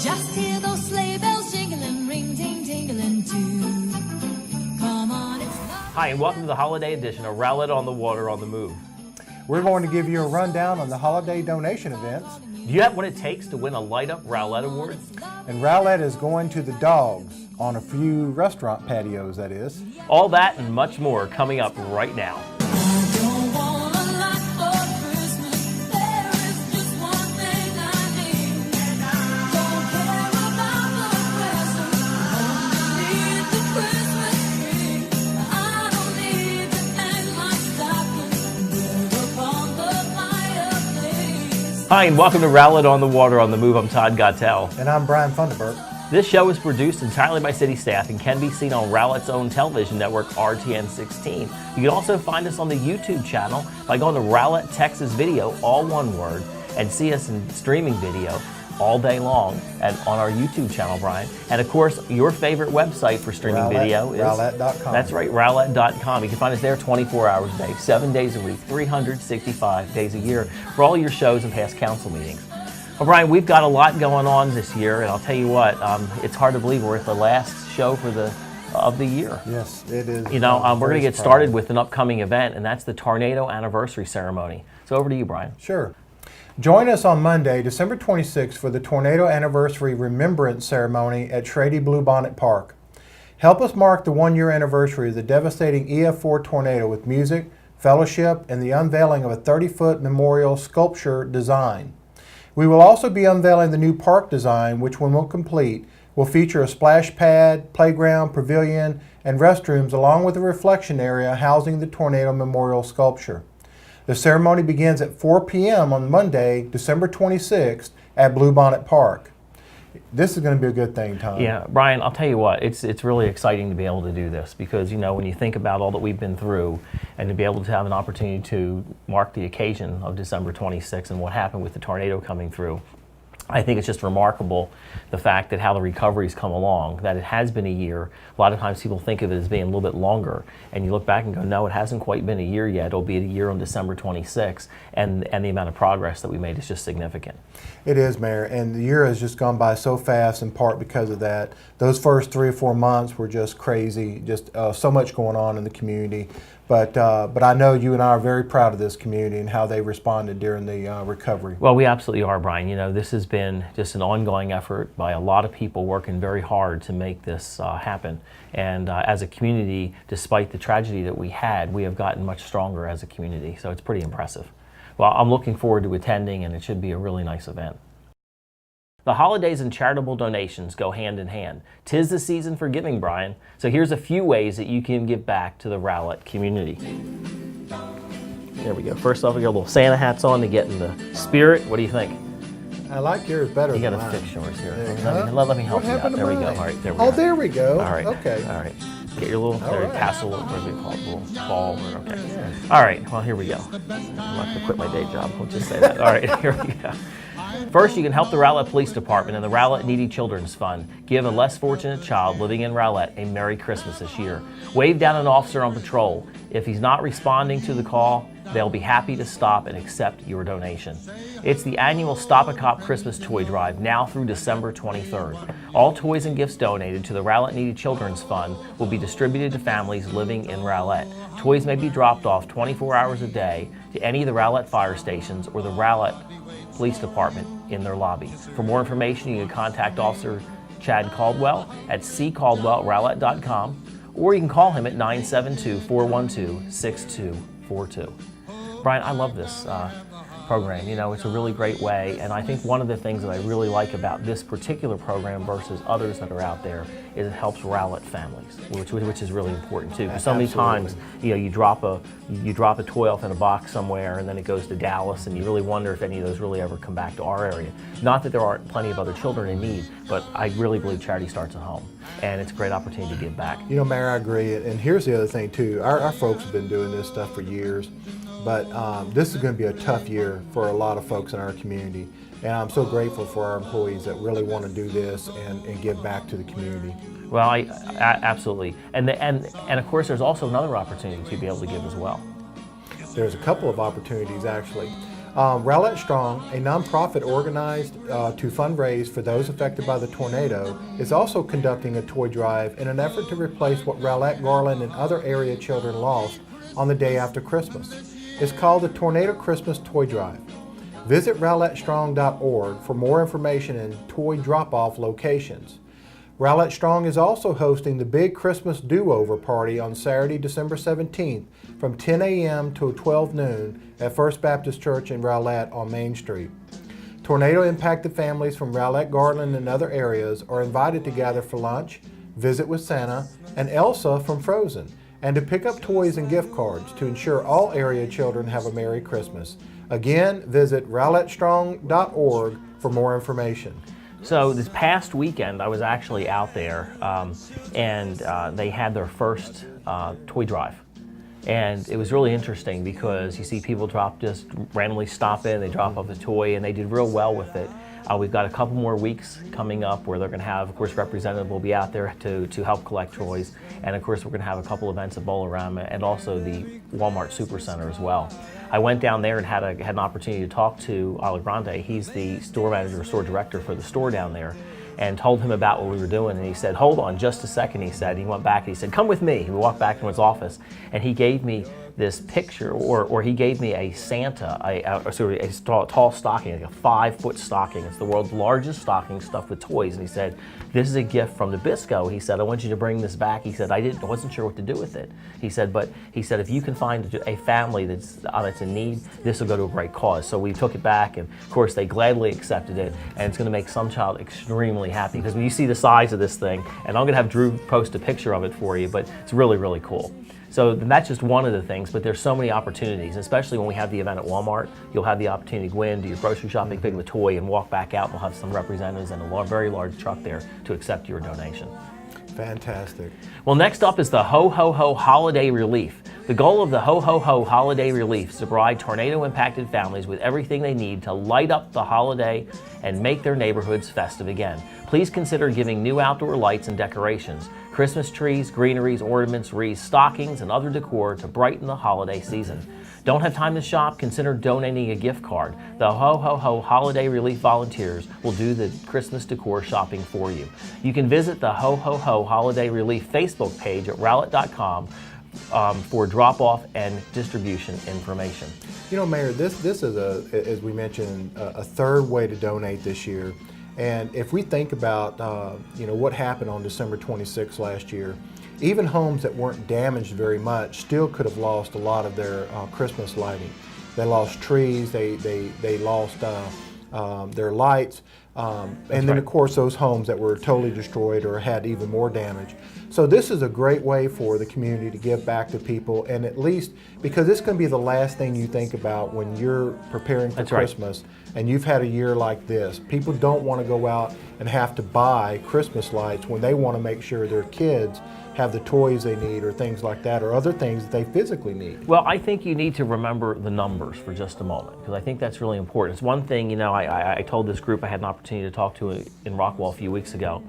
Just hear those sleigh bells jingling, ring ting tingling too. Come on, it's Hi, and welcome to the holiday edition of Rowlett on the Water on the Move. We're going to give you a rundown on the holiday donation events. Do you have what it takes to win a Light Up Rowlett Award? And Rowlett is going to the dogs on a few restaurant patios, that is. All that and much more coming up right now. I don't want a lot for Christmas. There is just one thing I need. Don't care about the presents. Only need the Christmas tree. I don't need to hang my stocking there upon the fireplace. Hi, and welcome to Rowlett on the Water on the Move. I'm Todd Gottel. And I'm Brian Funderburk. This show is produced entirely by city staff and can be seen on Rowlett's own television network, RTN 16. You can also find us on the YouTube channel by going to Rowlett Texas Video, all one word, and see us in streaming video all day long and on our YouTube channel, Brian. And of course, your favorite website for streaming video is Rowlett.com. That's right, Rowlett.com. You can find us there 24 hours a day, 7 days a week, 365 days a year for all your shows and past council meetings. Well, Brian, we've got a lot going on this year, and I'll tell you what, it's hard to believe we're at the last show of the year. Yes, it is. You know, we're going to get started with an upcoming event, and that's the Tornado Anniversary Ceremony. So over to you, Brian. Sure. Join us on Monday, December 26th for the Tornado Anniversary Remembrance Ceremony at Shrady Bluebonnet Park. Help us mark the one-year anniversary of the devastating EF4 tornado with music, fellowship, and the unveiling of a 30-foot memorial sculpture design. We will also be unveiling the new park design, which when we'll complete, will feature a splash pad, playground, pavilion, and restrooms, along with a reflection area housing the tornado memorial sculpture. The ceremony begins at 4 p.m. on Monday, December 26th at Bluebonnet Park. This is going to be a good thing, Tom. Yeah, Brian, I'll tell you what, it's really exciting to be able to do this because, you know, when you think about all that we've been through and to be able to have an opportunity to mark the occasion of December 26th and what happened with the tornado coming through, I think it's just remarkable the fact that how the recovery's come along, that it has been a year. A lot of times people think of it as being a little bit longer, and you look back and go, no, it hasn't quite been a year yet. It'll be a year on December 26th, and the amount of progress that we made is just significant. It is, Mayor, and the year has just gone by so fast in part because of that. Those first 3 or 4 months were just crazy, just so much going on in the community. But I know you and I are very proud of this community and how they responded during the recovery. Well, we absolutely are, Brian. You know, this has been just an ongoing effort by a lot of people working very hard to make this happen. And as a community, despite the tragedy that we had, we have gotten much stronger as a community. So it's pretty impressive. Well, I'm looking forward to attending, and it should be a really nice event. The holidays and charitable donations go hand in hand. 'Tis the season for giving, Brian. So here's a few ways that you can give back to the Rowlett community. There we go. First off, we got a little Santa hats on to get in the spirit. What do you think? I like yours better You than got to mine. fix yours here. Huh? Let me help What you out. happened to There we go. mine? All right, there we Oh, go. there we go. All right. Okay. All right. Get your little there, right. tassel, what do we call it? A little ball. Okay. All right. Well, here we go. I'm not going to quit my day job. We'll just say that. All right. Here we go. First, you can help the Rowlett Police Department and the Rowlett Needy Children's Fund give a less fortunate child living in Rowlett a Merry Christmas this year. Wave down an officer on patrol. If he's not responding to the call, they'll be happy to stop and accept your donation. It's the annual Stop a Cop Christmas Toy Drive, now through December 23rd. All toys and gifts donated to the Rowlett Needy Children's Fund will be distributed to families living in Rowlett. Toys may be dropped off 24 hours a day to any of the Rowlett fire stations or the Rowlett Police Department in their lobby. For more information, you can contact Officer Chad Caldwell at ccaldwell@rowlett.com, or you can call him at 972-412-6242. Brian, I love this program. You know, it's a really great way, and I think one of the things that I really like about this particular program versus others that are out there is it helps Rowlett families, which is really important too. Because so many times, you know, you drop a toy off in a box somewhere, and then it goes to Dallas, and you really wonder if any of those really ever come back to our area. Not that there aren't plenty of other children in need, but I really believe charity starts at home, and it's a great opportunity to give back. You know, Mayor, I agree. And here's the other thing too. Our folks have been doing this stuff for years. But this is going to be a tough year for a lot of folks in our community. And I'm so grateful for our employees that really want to do this and give back to the community. Well, absolutely. And of course, there's also another opportunity to be able to give as well. There's a couple of opportunities, actually. Rowlett Strong, a nonprofit organized to fundraise for those affected by the tornado, is also conducting a toy drive in an effort to replace what Rowlett, Garland, and other area children lost on the day after Christmas. It's called the Tornado Christmas Toy Drive. Visit rowlettstrong.org for more information and toy drop-off locations. Rowlett Strong is also hosting the Big Christmas Do-Over Party on Saturday, December 17th from 10 a.m. to 12 noon at First Baptist Church in Rowlett on Main Street. Tornado-impacted families from Rowlett, Garland, and other areas are invited to gather for lunch, visit with Santa, and Elsa from Frozen, and to pick up toys and gift cards to ensure all area children have a Merry Christmas. Again, visit rowlettstrong.org for more information. So this past weekend, I was actually out there, and they had their first toy drive. And it was really interesting because you see people just randomly stop in, they drop off a toy, and they did real well with it. We've got a couple more weeks coming up where they're going to have, of course, representative will be out there to help collect toys. And of course, we're going to have a couple events at Bolorama and also the Walmart Supercenter as well. I went down there and had an opportunity to talk to Ale Grande. He's the store manager, store director for the store down there, and told him about what we were doing. And he said, hold on just a second, he said. He went back and he said, come with me. He walked back to his office and he gave me this picture, or he gave me a Santa, a tall stocking, like a 5-foot stocking. It's the world's largest stocking stuffed with toys. And he said, this is a gift from Nabisco. He said, I want you to bring this back. He said, I wasn't sure what to do with it. He said, but he said, if you can find a family that's in need, this will go to a great cause. So we took it back, and of course they gladly accepted it, and it's going to make some child extremely happy, because when you see the size of this thing, and I'm going to have Drew post a picture of it for you, but it's really, really cool. So that's just one of the things, but there's so many opportunities, especially when we have the event at Walmart. You'll have the opportunity to go in, do your grocery shopping, pick up a toy, and walk back out. We'll have some representatives and a very large truck there to accept your donation. Fantastic. Well, next up is the Ho Ho Ho Holiday Relief. The goal of the Ho Ho Ho Holiday Relief is to provide tornado-impacted families with everything they need to light up the holiday and make their neighborhoods festive again. Please consider giving new outdoor lights and decorations, Christmas trees, greeneries, ornaments, wreaths, stockings, and other decor to brighten the holiday season. Don't have time to shop? Consider donating a gift card. The Ho Ho Ho Holiday Relief volunteers will do the Christmas decor shopping for you. You can visit the Ho Ho Ho Holiday Relief Facebook page at rowlett.com for drop-off and distribution information. You know, Mayor, this is, as we mentioned, a third way to donate this year. And if we think about, what happened on December 26th last year, even homes that weren't damaged very much still could have lost a lot of their Christmas lighting. They lost trees, they lost their lights, and then of course those homes that were totally destroyed or had even more damage. So this is a great way for the community to give back to people, and at least, because it's going to be the last thing you think about when you're preparing for Christmas, and you've had a year like this. People don't want to go out and have to buy Christmas lights when they want to make sure their kids have the toys they need or things like that, or other things that they physically need. Well, I think you need to remember the numbers for just a moment, because I think that's really important. It's one thing, I told this group I had an opportunity to talk to in Rockwell a few weeks ago,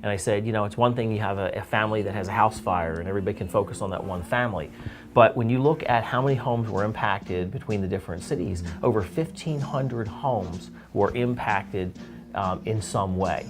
and I said, it's one thing you have a family that has a house fire and everybody can focus on that one family. But when you look at how many homes were impacted between the different cities, over 1,500 homes were impacted in some way.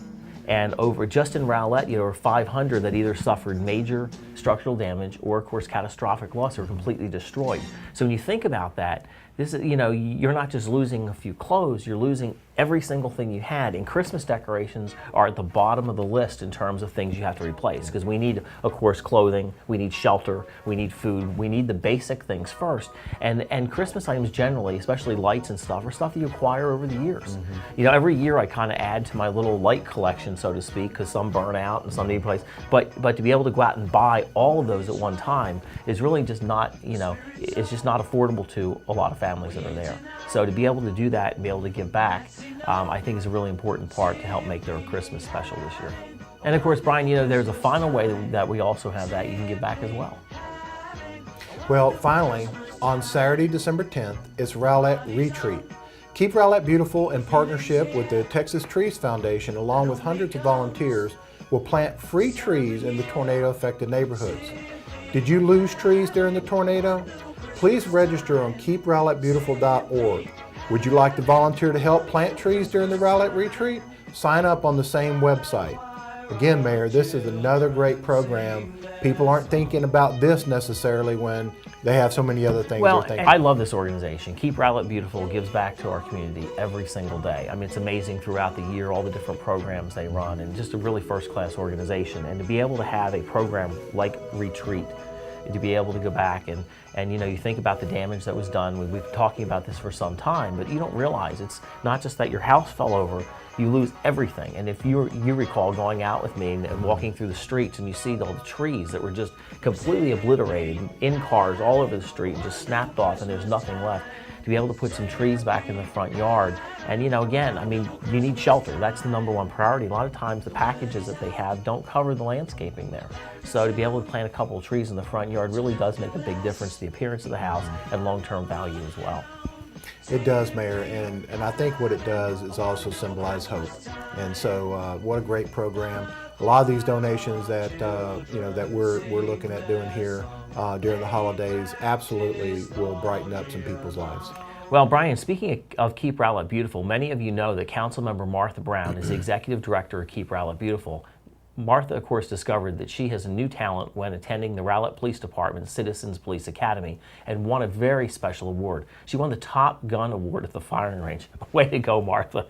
And just in Rowlett, over 500 that either suffered major structural damage or, of course, catastrophic loss or completely destroyed. So when you think about that, this is, you're not just losing a few clothes, you're losing every single thing you had. And Christmas decorations are at the bottom of the list in terms of things you have to replace, because we need, of course, clothing, we need shelter, we need food, we need the basic things first. And Christmas items generally, especially lights and stuff, are stuff that you acquire over the years. Mm-hmm. Every year I kind of add to my little light collection, so to speak, because some burn out and some need replaced. But to be able to go out and buy all of those at one time is really just not, it's just not affordable to a lot of families that are there. So to be able to do that and be able to give back, I think is a really important part to help make their Christmas special this year. And of course, Brian, there's a final way that we also have that you can give back as well. Well, finally, on Saturday, December 10th, it's Rowlett Retreat. Keep Rowlett Beautiful, in partnership with the Texas Trees Foundation, along with hundreds of volunteers, will plant free trees in the tornado-affected neighborhoods. Did you lose trees during the tornado? Please register on keeprowlettbeautiful.org. Would you like to volunteer to help plant trees during the Rowlett retreat? Sign up on the same website. Again, Mayor, this is another great program. People aren't thinking about this necessarily when they have so many other things Well, they're thinking. I love this organization. Keep Rowlett Beautiful gives back to our community every single day. I mean, it's amazing throughout the year, all the different programs they run, and just a really first-class organization. And to be able to have a program like Retreat, to be able to go back and you think about the damage that was done. We've been talking about this for some time, but you don't realize it's not just that your house fell over, you lose everything. And if you recall going out with me and walking through the streets and you see all the trees that were just completely obliterated in cars all over the street and just snapped off and there's nothing left, to be able to put some trees back in the front yard. And again, I mean, you need shelter. That's the number one priority. A lot of times the packages that they have don't cover the landscaping there. So to be able to plant a couple of trees in the front yard really does make a big difference to the appearance of the house and long-term value as well. It does, Mayor, and I think what it does is also symbolize hope. And so, what a great program! A lot of these donations that that we're looking at doing here during the holidays absolutely will brighten up some people's lives. Well, Brian, speaking of Keep Rowlett Beautiful, many of you know that Councilmember Martha Brown is the executive director of Keep Rowlett Beautiful. Martha, of course, discovered that she has a new talent when attending the Rowlett Police Department Citizens Police Academy and won a very special award. She won the Top Gun Award at the firing range. Way to go, Martha.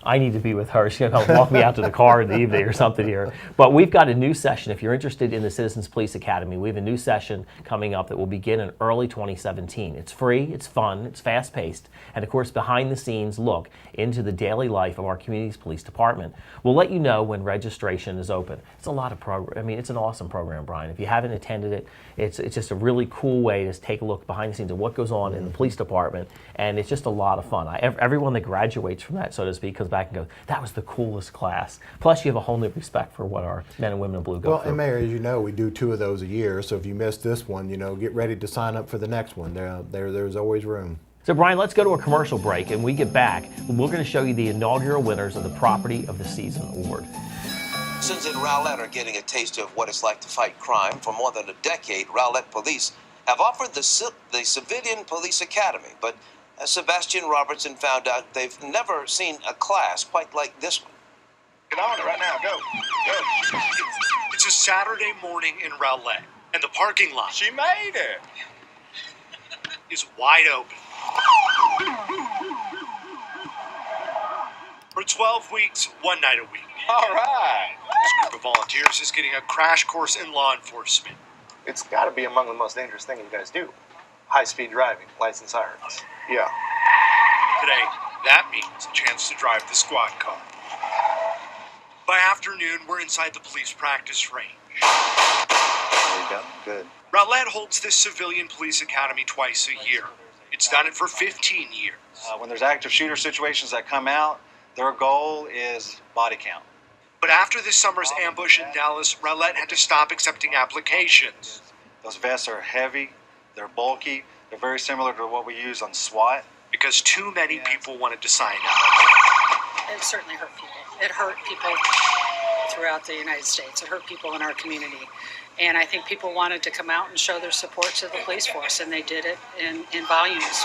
I need to be with her. She's going to help walk me out to the car in the evening or something here. But we've got a new session. If you're interested in the Citizens Police Academy, we have a new session coming up that will begin in early 2017. It's free, it's fun, it's fast-paced, and of course, behind the scenes look into the daily life of our community's police department. We'll let you know when registration is open. It's a lot of program. I mean, it's an awesome program, Brian. If you haven't attended it, it's just a really cool way to take a look behind the scenes of what goes on in the police department, and it's just a lot of fun. Everyone that graduates from that, so to speak, comes back and goes, that was the coolest class. Plus, you have a whole new respect for what our men and women in blue go Well, through. and Mayor, as you know, we do 2 of those a year, so if you missed this one, get ready to sign up for the next one. There's always room. So, Brian, let's go to a commercial break, and when we get back, we're going to show you the inaugural winners of the Property of the Season Award. Citizens in Rowlett are getting a taste of what it's like to fight crime. For more than a decade, Rowlett Police have offered the Civilian Police Academy, but as Sebastian Robertson found out, they've never seen a class quite like this one. Get on it right now, go. It's a Saturday morning in Rowlett, and the parking lot, she made it, is wide open. For 12 weeks, 1 night a week. All right. This group of volunteers is getting a crash course in law enforcement. It's got to be among the most dangerous things you guys do. High-speed driving, lights and sirens. Yeah. Today, that means a chance to drive the squad car. By afternoon, we're inside the police practice range. There you go. Good. Rowlett holds this Civilian Police Academy twice a year. It's done it for 15 years. When there's active shooter situations that come out, their goal is body count. But after this summer's ambush in Dallas, Rowlett had to stop accepting applications. Those vests are heavy, they're bulky, they're very similar to what we use on SWAT. Because too many people wanted to sign up. It certainly hurt people. It hurt people throughout the United States. It hurt people in our community. And I think people wanted to come out and show their support to the police force, and they did it in volumes.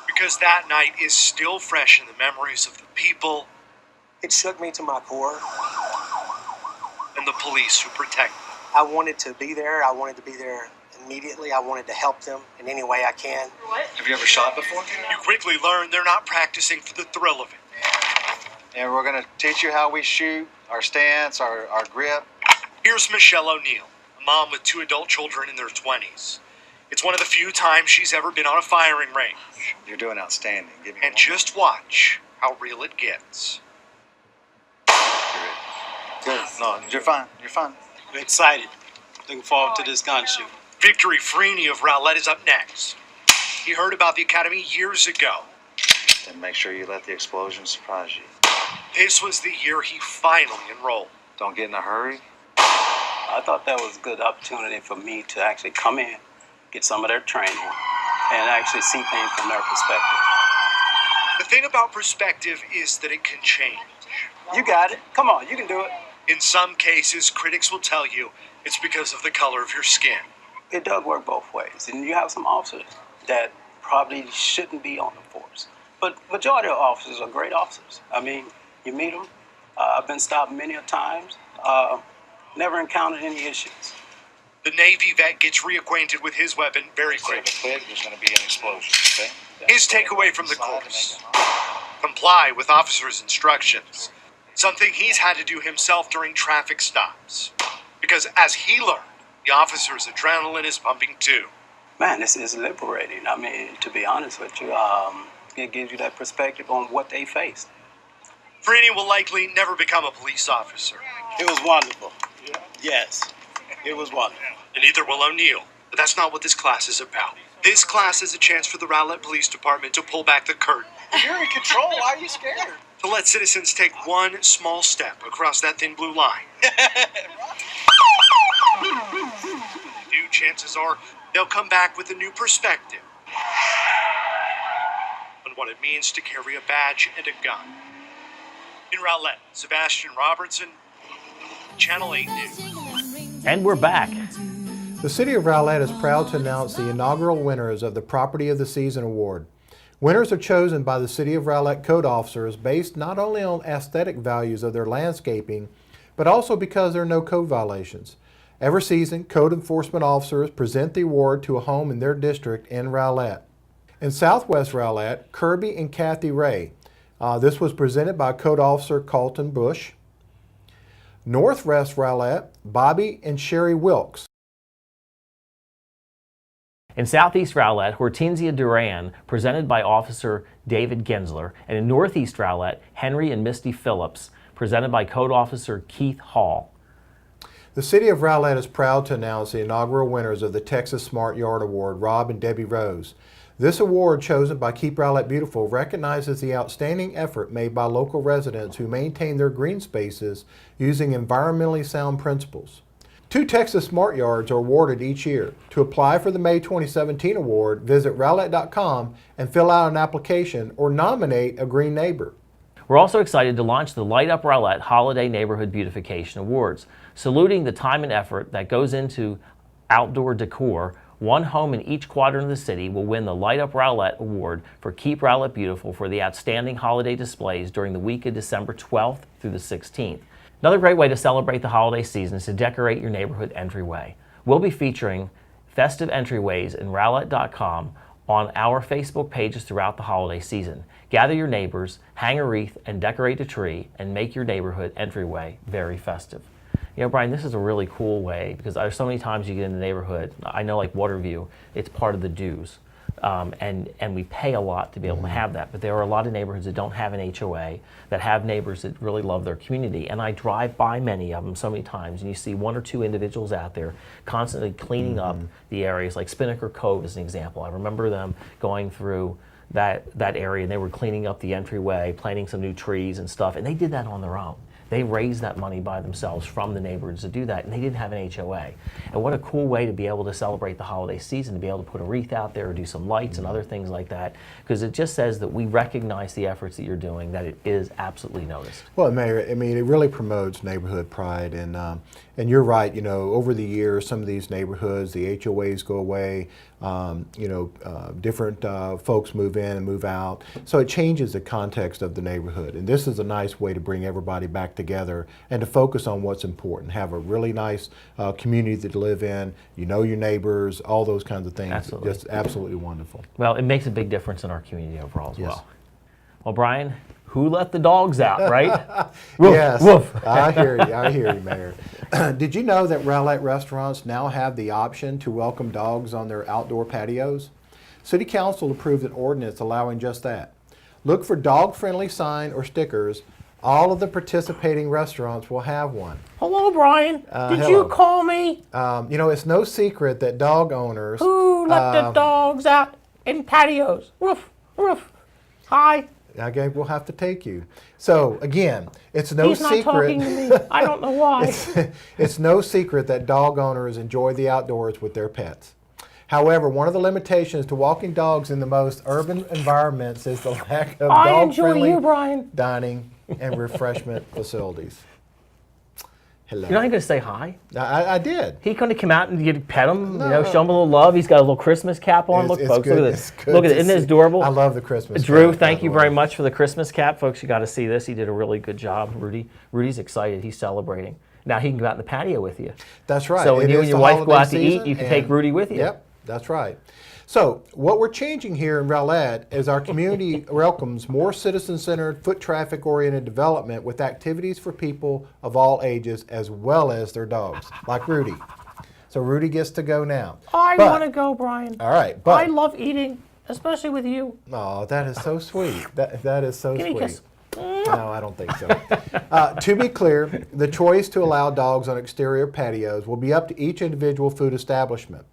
Because that night is still fresh in the memories of the people It shook me to my core. and the police who protect them. I wanted to be there. I wanted to be there immediately. I wanted to help them in any way I can. Have you ever shot before? You quickly learn they're not practicing for the thrill of it. And we're going to teach you how we shoot, our stance, our grip. Here's Michelle O'Neill, a mom with 2 adult children in their 20s. It's one of the few times she's ever been on a firing range. You're doing outstanding. Give me And one just watch how real it gets. more. Good. No, you're fine. You're fine. I'm excited. Looking forward to this gun shoot. Victory Freeney of Rowlett is up next. He heard about the academy years ago. And make sure you let the explosion surprise you. This was the year he finally enrolled. Don't get in a hurry. I thought that was a good opportunity for me to actually come in, get some of their training, and actually see things from their perspective. The thing about perspective is that it can change. You got it. Come on, you can do it. In some cases, critics will tell you it's because of the color of your skin. It does work both ways. And you have some officers that probably shouldn't be on the force. But majority of officers are great officers. I mean, you meet them. I've been stopped many a times. Never encountered any issues. The Navy vet gets reacquainted with his weapon very quickly. There's going to be an explosion, okay? His takeaway from the course: comply with officers' instructions. Something he's had to do himself during traffic stops. Because as he learned, the officer's adrenaline is pumping too. Man, this is liberating. I mean, to be honest with you, it gives you that perspective on what they faced. Franny will likely never become a police officer. It was wonderful. Yes, it was wonderful. And neither will O'Neill. But that's not what this class is about. This class is a chance for the Rowlett Police Department to pull back the curtain. You're in control. Why are you scared? To let citizens take one small step across that thin blue line. New chances are they'll come back with a new perspective on what it means to carry a badge and a gun. In Rowlett, Sebastian Robertson, Channel 8 News. And we're back. The City of Rowlett is proud to announce the inaugural winners of the Property of the Season Award. Winners are chosen by the City of Rowlett code officers based not only on aesthetic values of their landscaping, but also because there are no code violations. Every season, code enforcement officers present the award to a home in their district in Rowlett. In Southwest Rowlett, Kirby and Kathy Ray. This was presented by Code Officer Colton Bush. Northwest Rowlett, Bobby and Sherry Wilkes. In Southeast Rowlett, Hortensia Duran, presented by Officer David Gensler. And in Northeast Rowlett, Henry and Misty Phillips, presented by Code Officer Keith Hall. The City of Rowlett is proud to announce the inaugural winners of the Texas Smart Yard Award, Rob and Debbie Rose. This award, chosen by Keep Rowlett Beautiful, recognizes the outstanding effort made by local residents who maintain their green spaces using environmentally sound principles. 2 Texas Smart Yards are awarded each year. To apply for the May 2017 award, visit rowlett.com and fill out an application or nominate a green neighbor. We're also excited to launch the Light Up Rowlett Holiday Neighborhood Beautification Awards. Saluting the time and effort that goes into outdoor decor, one home in each quadrant of the city will win the Light Up Rowlett Award for Keep Rowlett Beautiful for the outstanding holiday displays during the week of December 12th through the 16th. Another great way to celebrate the holiday season is to decorate your neighborhood entryway. We'll be featuring festive entryways in rowlett.com on our Facebook pages throughout the holiday season. Gather your neighbors, hang a wreath, and decorate a tree, and make your neighborhood entryway very festive. You know, Brian, this is a really cool way because there's so many times you get in the neighborhood. I know, like Waterview, it's part of the dues, and we pay a lot to be able to have that. But there are a lot of neighborhoods that don't have an HOA, that have neighbors that really love their community. And I drive by many of them so many times, and you see 1 or 2 individuals out there constantly cleaning up the areas, like Spinnaker Cove is an example. I remember them going through that area, and they were cleaning up the entryway, planting some new trees and stuff, and they did that on their own. They raised that money by themselves from the neighborhoods to do that, and they didn't have an HOA. And what a cool way to be able to celebrate the holiday season, to be able to put a wreath out there or do some lights and other things like that, because it just says that we recognize the efforts that you're doing, that it is absolutely noticed. Well, Mayor, I mean, it really promotes neighborhood pride, and you're right. You know, over the years, some of these neighborhoods, the HOAs go away. Different folks move in and move out, so it changes the context of the neighborhood. And this is a nice way to bring everybody back together and to focus on what's important. Have a really nice community to live in. You know your neighbors, all those kinds of things. Absolutely. Just absolutely wonderful. Well, it makes a big difference in our community overall as Yes. well. Well, Brian, who let the dogs out, right? Yes, woof. I hear you, Mayor. Did you know that Rowlett restaurants now have the option to welcome dogs on their outdoor patios? City Council approved an ordinance allowing just that. Look for dog-friendly sign or stickers. All of the participating restaurants will have one. Hello, Brian. Did you call me? You know, it's no secret that dog owners... Who let the dogs out in patios? Woof, woof. Hi. Okay, we'll have to take you. So again, it's no secret. He's not talking to me. I don't know why. It's no secret that dog owners enjoy the outdoors with their pets. However, one of the limitations to walking dogs in the most urban environments is the lack of dog-friendly dining and refreshment facilities. Hello. You're not even going to say hi? I did. He couldn't come out and you'd pet him, No. show him a little love. He's got a little Christmas cap on. Look, It's folks, good. look at It's this. good Look at to it. Isn't this see. adorable? I love the Christmas Drew, cap, thank by you the very way. much for the Christmas cap. Folks, you got to see this. He did a really good job. Rudy's excited. He's celebrating. Now he can go out in the patio with you. That's right. So when It you is and your the wife go holiday out to eat, season, you can take and- Rudy with you. Yep, that's right. So what we're changing here in Rowlett is our community welcomes more citizen-centered, foot traffic-oriented development with activities for people of all ages as well as their dogs, like Rudy. So Rudy gets to go now. I But- want to go, Brian. All right, but I love eating, especially with you. oh, that is so sweet. That is so Give me a sweet. kiss. No, I don't think so. To be clear, the choice to allow dogs on exterior patios will be up to each individual food establishment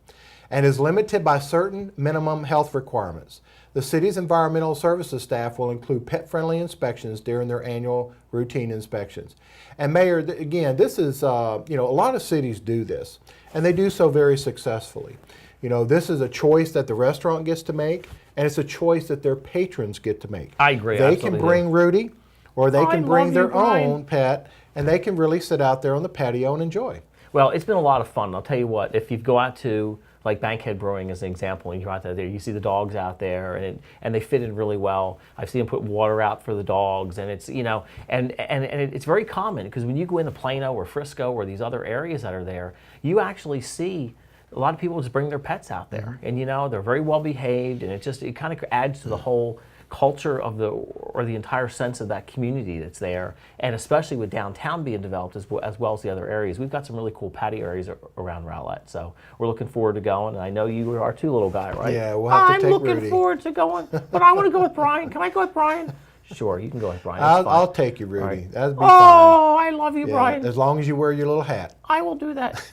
and is limited by certain minimum health requirements. The city's environmental services staff will include pet-friendly inspections during their annual routine inspections. And Mayor, again, this is, a lot of cities do this, and they do so very successfully. This is a choice that the restaurant gets to make, and it's a choice that their patrons get to make. I agree, They absolutely can bring Rudy, or they I can bring love their you, Brian. own pet, and they can really sit out there on the patio and enjoy. Well, it's been a lot of fun. I'll tell you what, if you go out to like Bankhead Brewing as an example, and you go out there, you see the dogs out there, and they fit in really well. I've seen them put water out for the dogs, and it's and it's very common because when you go into Plano or Frisco or these other areas that are there, you actually see a lot of people just bring their pets out there, and they're very well behaved, and it kind of adds to the whole culture of the entire sense of that community that's there, and especially with downtown being developed as well as the other areas. We've got some really cool patio areas around Rowlett, so we're looking forward to going, and I know you are too, little guy, right? Yeah, we'll have to I'm take looking Rudy. forward to going, but I want to go with Brian. Can I go with Brian? Sure, you can go with Brian. That's fine. I'll take you, Rudy. right. That'd be fine. Oh, I love you, Yeah, Brian. as long as you wear your little hat. I will do that.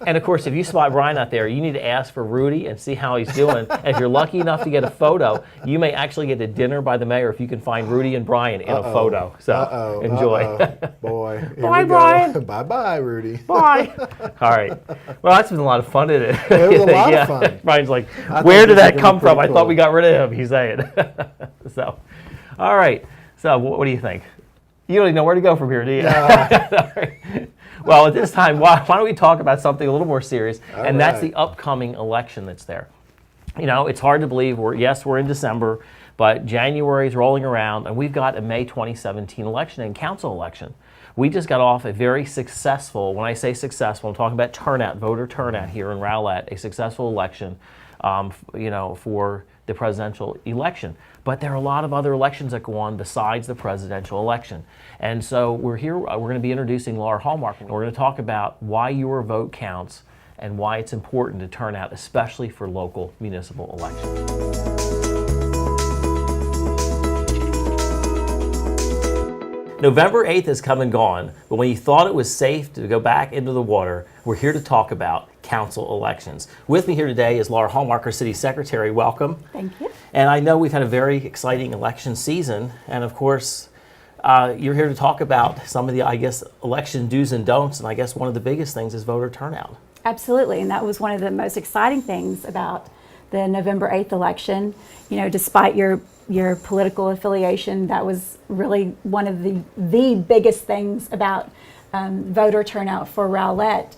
And of course, if you spot Brian out there, you need to ask for Rudy and see how he's doing. And if you're lucky enough to get a photo, you may actually get a dinner by the mayor if you can find Rudy and Brian in a photo. So enjoy. Boy. Here Bye, we go. Brian. Bye-bye, Rudy. Bye. All right. Well, that's been a lot of fun, isn't it? It was a lot of fun. Brian's like, I where think did this that is come gonna from? be I thought cool. we got rid of him. He's saying. So, all right. So, what do you think? You don't even know where to go from here, do you? All right. Well, at this time, why don't we talk about something a little more serious, and that's the upcoming election that's there. It's hard to believe we're in December, but January is rolling around, and we've got a May 2017 election and council election. We just got off a very successful, when I say successful, I'm talking about turnout, voter turnout here in Rowlett, a successful election, for the presidential election. But there are a lot of other elections that go on besides the presidential election. And so we're here, we're going to be introducing Laura Hallmark, and we're going to talk about why your vote counts and why it's important to turn out, especially for local municipal elections. November 8th has come and gone, but when you thought it was safe to go back into the water, we're here to talk about council elections. With me here today is Laura Hallmark, our city secretary. Welcome. Thank you. And I know we've had a very exciting election season, and of course, you're here to talk about some of the, election do's and don'ts, and I guess one of the biggest things is voter turnout. Absolutely, and that was one of the most exciting things about the November 8th election. Despite your political affiliation, that was really one of the biggest things about voter turnout for Rowlett.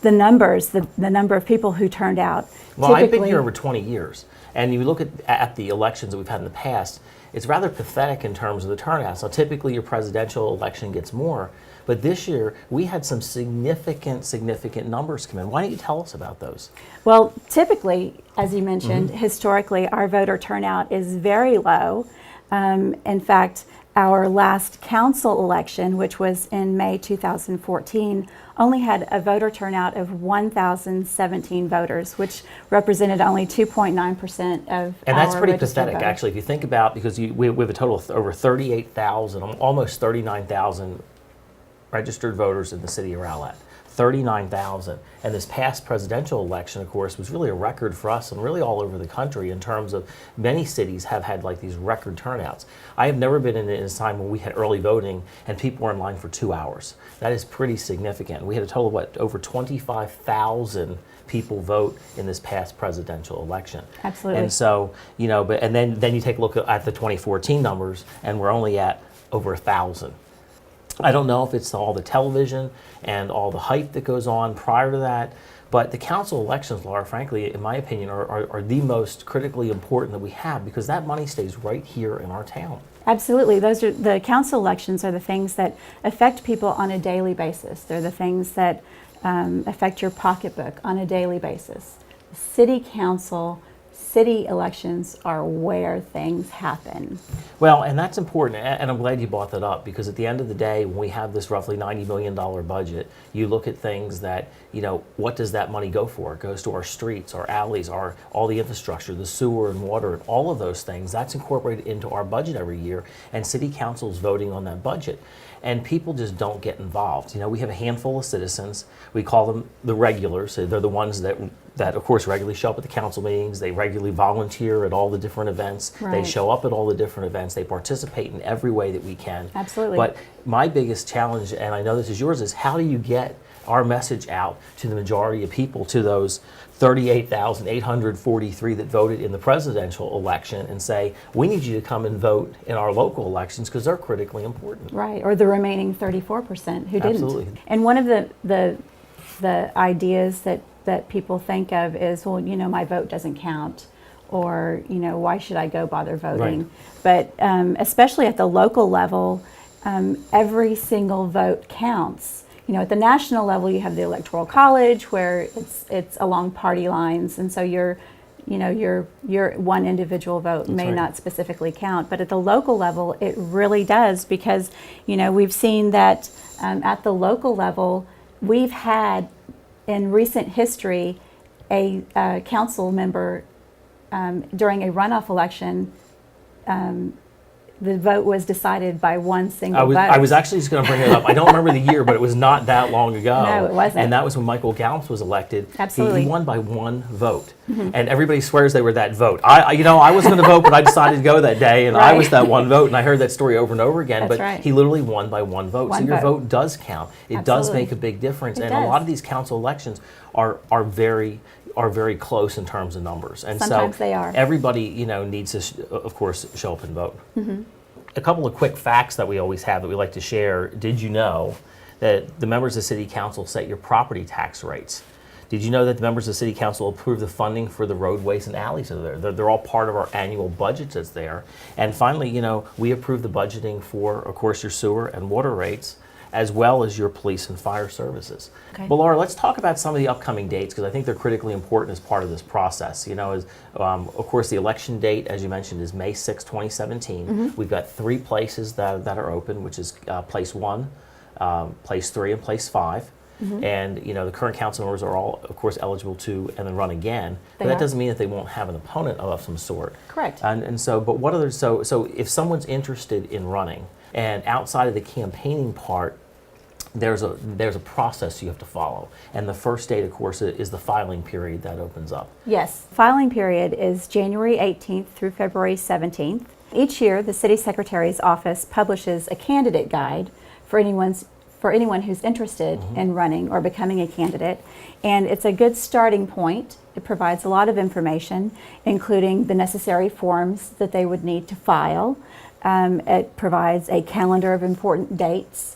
The numbers, the number of people who turned out. Well, I've been here over 20 years, and you look at the elections that we've had in the past, it's rather pathetic in terms of the turnout. So typically your presidential election gets more, but this year we had some significant numbers come in. Why don't you tell us about those? Well, typically, as you mentioned, historically our voter turnout is very low. In fact, our last council election, which was in May 2014, only had a voter turnout of 1,017 voters, which represented only 2.9% of And that's our pretty registered pathetic, voters. actually, if you think about, because we have a total of over 38,000, almost 39,000 registered voters in the city of Rowlett. 39,000. And this past presidential election, of course, was really a record for us and really all over the country in terms of many cities have had like these record turnouts. I have never been in a time when we had early voting and people were in line for 2 hours. That is pretty significant. We had a total of over 25,000 people vote in this past presidential election. Absolutely. And so, and then you take a look at the 2014 numbers and we're only at over 1,000. I don't know if it's all the television and all the hype that goes on prior to that, but the council elections, Laura, frankly, in my opinion, are the most critically important that we have, because that money stays right here in our town. Absolutely. Those are the council elections are the things that affect people on a daily basis. They're the things that affect your pocketbook on a daily basis. City council, city elections are where things happen. Well, and that's important, and I'm glad you brought that up, because at the end of the day, when we have this roughly $90 million budget, you look at things that, what does that money go for? It goes to our streets, our alleys, all the infrastructure, the sewer and water, and all of those things. That's incorporated into our budget every year, and city council is voting on that budget. And people just don't get involved. We have a handful of citizens. We call them the regulars. So they're the ones that of course regularly show up at the council meetings. They regularly volunteer at all the different events. Right. They show up at all the different events. They participate in every way that we can. Absolutely. But my biggest challenge, and I know this is yours, is how do you get our message out to the majority of people, to those 38,843 that voted in the presidential election, and say, we need you to come and vote in our local elections because they're critically important. Right, or the remaining 34% who didn't. Absolutely. And one of the ideas that people think of is, well, my vote doesn't count, or, why should I go bother voting? Right. But especially at the local level, every single vote counts. At the national level, you have the Electoral College, where it's along party lines, and so your one individual vote may not specifically count. But at the local level, it really does, because we've seen that at the local level, we've had in recent history a council member during a runoff election. The vote was decided by one single vote. I was actually just going to bring it up. I don't remember the year, but it was not that long ago. No, it wasn't. And that was when Michael Gallup was elected. Absolutely. He won by one vote. Mm-hmm. And everybody swears they were that vote. I wasn't going to vote, but I decided to go that day, and I was that one vote. And I heard that story over and over again. That's but right. He literally won by one vote. So your vote does count. It does make a big difference. It and does. A lot of these council elections are very close in terms of numbers. And sometimes so they are. Everybody needs to, of course, show up and vote. Mm-hmm. A couple of quick facts that we always have that we like to share. Did you know that the members of City Council set your property tax rates? Did you know that the members of City Council approve the funding for the roadways and alleys that are there? They're all part of our annual budget that's there. And finally, we approve the budgeting for, of course, your sewer and water rates, as well as your police and fire services. Okay. Well, Laura, let's talk about some of the upcoming dates, because I think they're critically important as part of this process. Of course, the election date, as you mentioned, is May 6, 2017. Mm-hmm. We've got 3 places that are open, which is Place 1, Place 3, and Place 5. Mm-hmm. And the current council members are all, of course, eligible to and then run again. But that doesn't mean that they won't have an opponent of some sort. Correct. And so, but what other? So if someone's interested in running, and outside of the campaigning part, there's a process you have to follow. And the first date, of course, is the filing period that opens up. Yes. Filing period is January 18th through February 17th. Each year, the City Secretary's office publishes a candidate guide for anyone who's interested in running or becoming a candidate. And it's a good starting point. It provides a lot of information, including the necessary forms that they would need to file. It provides a calendar of important dates,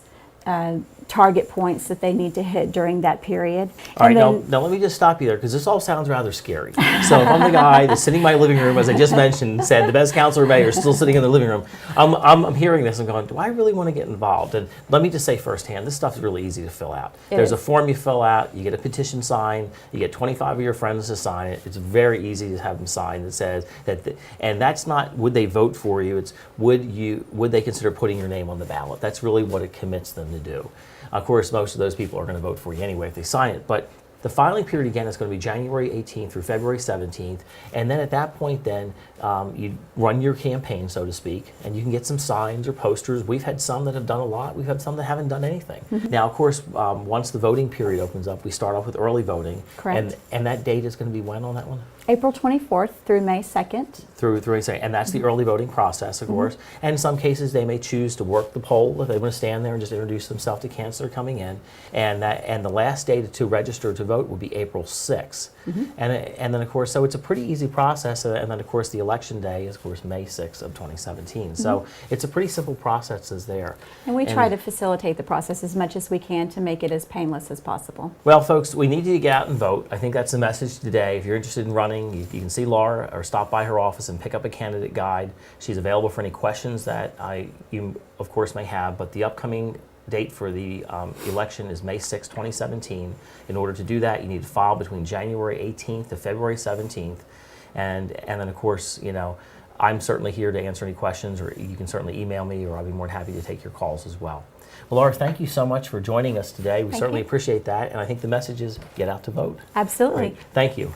target points that they need to hit during that period. All right, now let me just stop you there, because this all sounds rather scary. So if I'm the guy that's sitting in my living room, as I just mentioned, said the best counselor mayor is still sitting in the living room, I'm hearing this and going, do I really want to get involved? And let me just say firsthand, this stuff is really easy to fill out. There's a form you fill out, you get a petition signed, you get 25 of your friends to sign it. It's very easy to have them sign. It says that, and that's not would they vote for you, it's would they consider putting your name on the ballot. That's really what it commits them to do. Of course, most of those people are going to vote for you anyway if they sign it. But the filing period, again, is going to be January 18th through February 17th. And then at that point, then, you run your campaign, so to speak, and you can get some signs or posters. We've had some that have done a lot. We've had some that haven't done anything. Now, of course, once the voting period opens up, we start off with early voting. Correct. And that date is going to be when on that one? April 24th through May 2nd. And that's the early voting process, of course. And in some cases, they may choose to work the poll if they want to stand there and just introduce themselves to candidates that are coming in. And the last day to register to vote will be April 6th. And then, of course, so it's a pretty easy process. And then, of course, the election day is, of course, May 6th of 2017. So it's a pretty simple process as there. And we try to facilitate the process as much as we can to make it as painless as possible. Well, folks, we need you to get out and vote. I think that's the message today. If you're interested in running, you can see Laura or stop by her office and pick up a candidate guide. She's available for any questions that you, of course, may have. But the upcoming date for the election is May 6, 2017. In order to do that, you need to file between January 18th to February 17th. And then, of course, you know, I'm certainly here to answer any questions, or you can certainly email me, or I'll be more than happy to take your calls as well. Well, Laura, thank you so much for joining us today. We certainly appreciate that. And I think the message is get out to vote. Absolutely. Right. Thank you.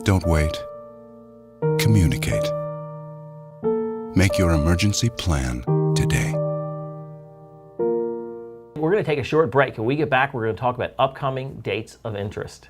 Don't wait. Communicate. Make your emergency plan today. We're going to take a short break. When we get back, we're going to talk about upcoming dates of interest.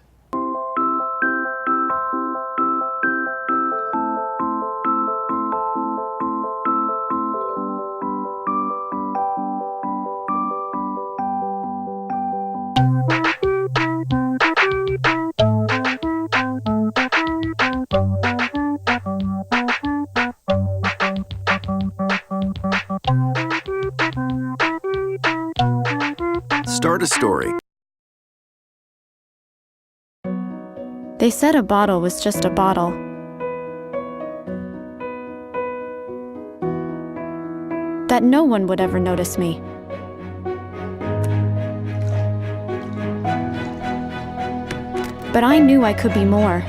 Start a story. They said a bottle was just a bottle. That no one would ever notice me. But I knew I could be more.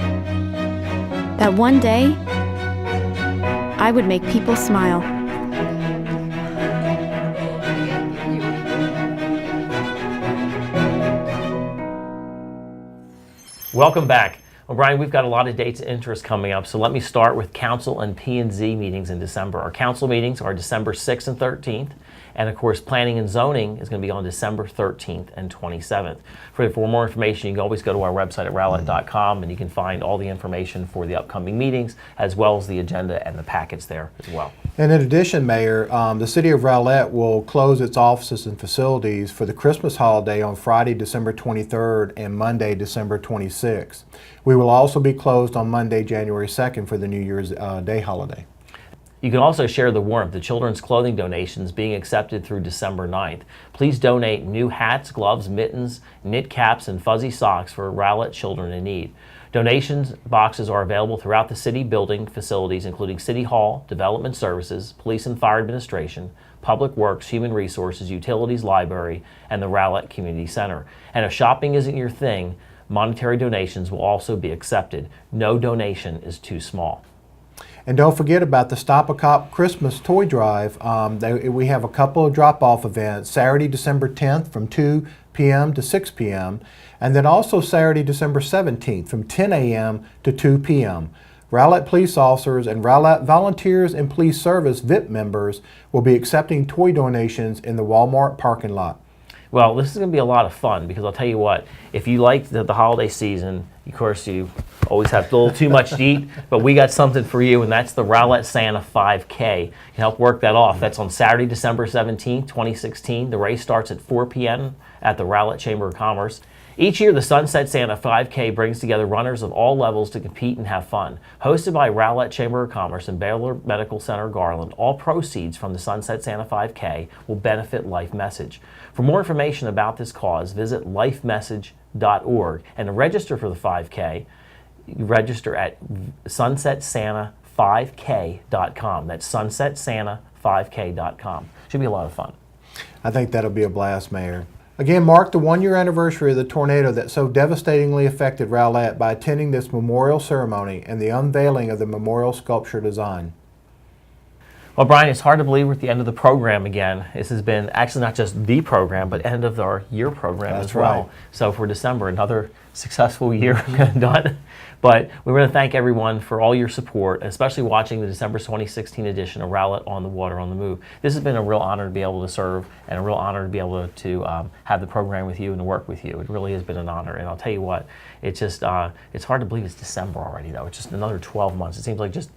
That one day, I would make people smile. Welcome back. Well, Brian, we've got a lot of dates of interest coming up, so let me start with council and P&Z meetings in December. Our council meetings are December 6th and 13th, and of course, planning and zoning is going to be on December 13th and 27th. For more information, you can always go to our website at rowlett.com, and you can find all the information for the upcoming meetings, as well as the agenda and the packets there as well. And in addition, Mayor, the City of Rowlett will close its offices and facilities for the Christmas holiday on Friday, December 23rd and Monday, December 26th. We will also be closed on Monday, January 2nd for the New Year's Day holiday. You can also share the warmth. The children's clothing donations being accepted through December 9th. Please donate new hats, gloves, mittens, knit caps, and fuzzy socks for Rowlett children in need. Donations boxes are available throughout the city building facilities, including City Hall, Development Services, Police and Fire Administration, Public Works, Human Resources, Utilities Library, and the Rowlett Community Center. And if shopping isn't your thing, monetary donations will also be accepted. No donation is too small. And don't forget about the Stop a Cop Christmas Toy Drive. We have a couple of drop-off events, Saturday, December 10th from 2 p.m. to 6 p.m. and then also Saturday, December 17th from 10 a.m. to 2 p.m. Rowlett police officers and Rowlett volunteers and police service VIP members will be accepting toy donations in the Walmart parking lot. Well, this is going to be a lot of fun because I'll tell you what, if you like the holiday season, of course you always have a little too much to eat, but we got something for you, and that's the Rowlett Santa 5K. You can help work that off. That's on Saturday, December 17th, 2016. The race starts at 4 p.m. at the Rowlett Chamber of Commerce. Each year, the Sunset Santa 5K brings together runners of all levels to compete and have fun. Hosted by Rowlett Chamber of Commerce and Baylor Medical Center Garland, all proceeds from the Sunset Santa 5K will benefit Life Message. For more information about this cause, visit lifemessage.org. And to register for the 5K, you register at sunsetsanta5k.com. That's sunsetsanta5k.com. Should be a lot of fun. I think that'll be a blast, Mayor. Again, mark the one-year anniversary of the tornado that so devastatingly affected Rowlett by attending this memorial ceremony and the unveiling of the memorial sculpture design. Well, Brian, it's hard to believe we're at the end of the program again. This has been actually not just the program, but end of our year program as well. Right. So for December, another successful year done. But we want to thank everyone for all your support, especially watching the December 2016 edition of Rowlett on the Water on the Move. This has been a real honor to be able to serve and a real honor to be able to have the program with you and to work with you. It really has been an honor. And I'll tell you what, it's just, it's hard to believe it's December already, though. It's just another 12 months. It seems like just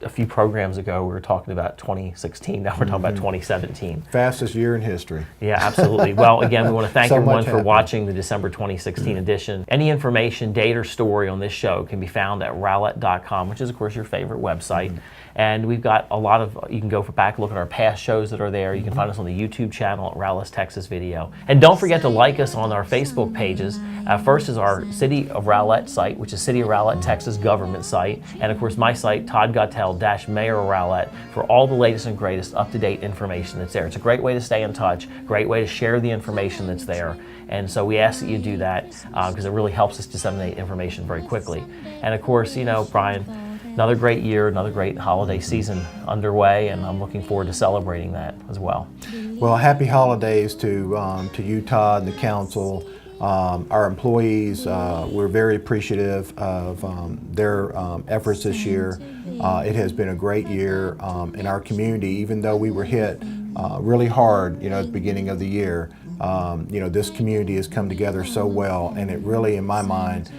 a few programs ago we were talking about 2016, now we're talking about 2017. Fastest year in history. Yeah, absolutely. Well, again, we want to thank So everyone much for happened. watching the December 2016 edition. Any information, date, or story on this show can be found at rowlett.com, which is, of course, your favorite website. And we've got a lot of, you can go back, look at our past shows that are there. You can find us on the YouTube channel at Rowlett's Texas Video. And don't forget to like us on our Facebook pages. First is our City of Rowlett site, which is City of Rowlett, Texas government site. And of course, my site, Todd Gottel - Mayor of Rowlett, for all the latest and greatest up-to-date information that's there. It's a great way to stay in touch, great way to share the information that's there. And so we ask that you do that because it really helps us disseminate information very quickly. And of course, you know, Brian, another great year, another great holiday season underway, and I'm looking forward to celebrating that as well. Well, happy holidays to you, Todd, and the council, our employees. We're very appreciative of their efforts this year. It has been a great year in our community, even though we were hit really hard, you know, at the beginning of the year. You know, this community has come together so well, and it really, in my mind,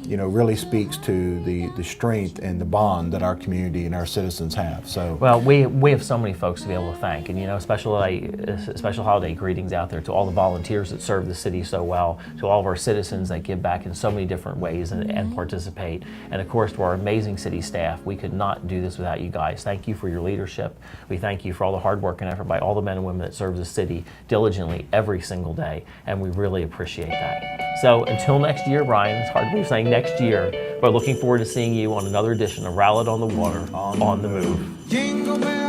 you know, really speaks to the strength and the bond that our community and our citizens have. So, well, we have so many folks to be able to thank, and you know, special holiday greetings out there to all the volunteers that serve the city so well, to all of our citizens that give back in so many different ways and participate, and of course to our amazing city staff. We could not do this without you guys. Thank you for your leadership. We thank you for all the hard work and effort by all the men and women that serve the city diligently every single day, and we really appreciate that. So until next year, Brian, it's hard to believe saying next year, but looking forward to seeing you on another edition of Rowlett on the Water on the Move. Jingle bells.